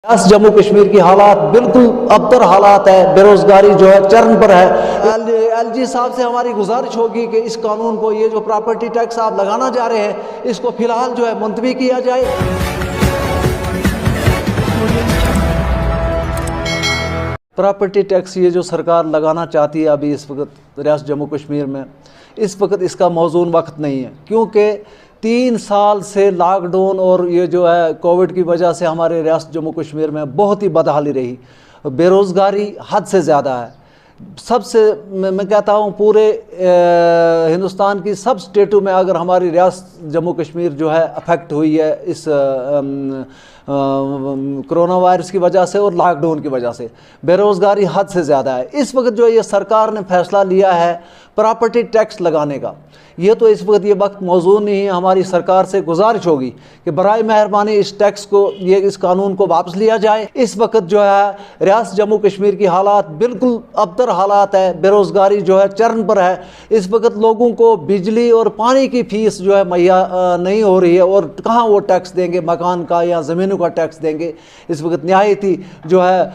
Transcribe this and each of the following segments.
जम्मू कश्मीर की हालात बिल्कुल अबतर हालात है, बेरोजगारी जो है चरम पर है। एलजी साहब से हमारी गुजारिश होगी कि इस कानून को, ये जो प्रॉपर्टी टैक्स आप लगाना जा रहे हैं, इसको फिलहाल जो है मुलतवी किया जाए। प्रॉपर्टी टैक्स ये जो सरकार लगाना चाहती है अभी इस वक्त रियासत जम्मू कश्मीर में, इस वक्त इसका मौजून वक्त नहीं है, क्योंकि 3 साल से लॉकडाउन और ये जो है कोविड की वजह से हमारे रियासत जम्मू कश्मीर में बहुत ही बदहाली रही। बेरोज़गारी हद से ज़्यादा है। सबसे मैं कहता हूँ पूरे हिंदुस्तान की सब स्टेटों में अगर हमारी रियासत जम्मू कश्मीर जो है अफेक्ट हुई है इस कोरोना वायरस की वजह से और लॉकडाउन की वजह से, बेरोज़गारी हद से ज़्यादा है। इस वक्त जो ये सरकार ने फैसला लिया है प्रॉपर्टी टैक्स लगाने का, ये तो इस वक्त ये वक्त मौजूद नहीं है। हमारी सरकार से गुजारिश होगी कि बराए मेहरबानी इस टैक्स को, इस कानून को वापस लिया जाए। इस वक्त जो है रियासत जम्मू कश्मीर की हालात बिल्कुल अबतर हालात है, बेरोज़गारी जो है चरम पर है। इस वक्त लोगों को बिजली और पानी की फीस जो है मुहैया नहीं हो रही है, और कहाँ वो टैक्स देंगे, मकान का या ज़मीनों का टैक्स देंगे। इस वक्त नहायत ही जो है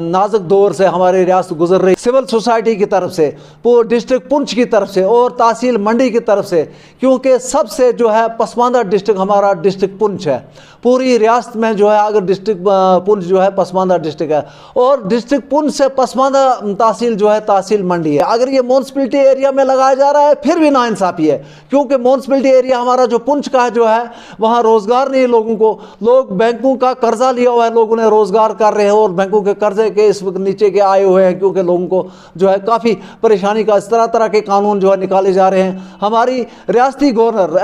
नाजुक दौर से हमारी रियासत गुजर रही। सिविल सोसाइटी की तरफ से, डिस्ट्रिक्ट पुंछ की तरफ से और तहसील मंडी की तरफ से, क्योंकि सबसे जो है पसमानदा डिस्ट्रिक्ट हमारा डिस्ट्रिक्ट पुंछ है। पूरी रियासत में जो है अगर डिस्ट्रिक्ट पुंछ जो है पसमानदा डिस्ट्रिक्ट है, और डिस्ट्रिक्ट पुंछ से पसमानदा तहसील जो है तहसील मंडी है। अगर ये म्यूनसिपलिटी एरिया में लगाया जा रहा है फिर भी नाइंसाफ़ी है, क्योंकि म्यूनसिपलिटी एरिया हमारा जो पुंछ का जो है वहाँ रोज़गार नहीं है लोगों को। लोग बैंकों का कर्जा लिया हुआ है, लोगों ने रोज़गार कर रहे हैं और बैंकों के कर्जे के इस वक्त नीचे के आए हुए हैं, क्योंकि लोगों को जो है काफ़ी परेशानी का इस तरह के कानून जो है निकाले जा रहे हैं। हमारी रियासती गवर्नर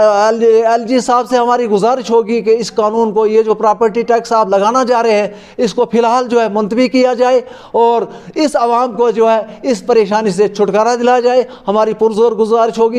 एलजी साहब से हमारी गुजारिश होगी कि इस कानून को, ये जो प्रॉपर्टी टैक्स आप लगाना जा रहे हैं, इसको फिलहाल जो है मुलतवी किया जाए और इस आवाम को जो है इस परेशानी से छुटकारा दिलाया जाए। हमारी पुरजोर गुजारिश होगी।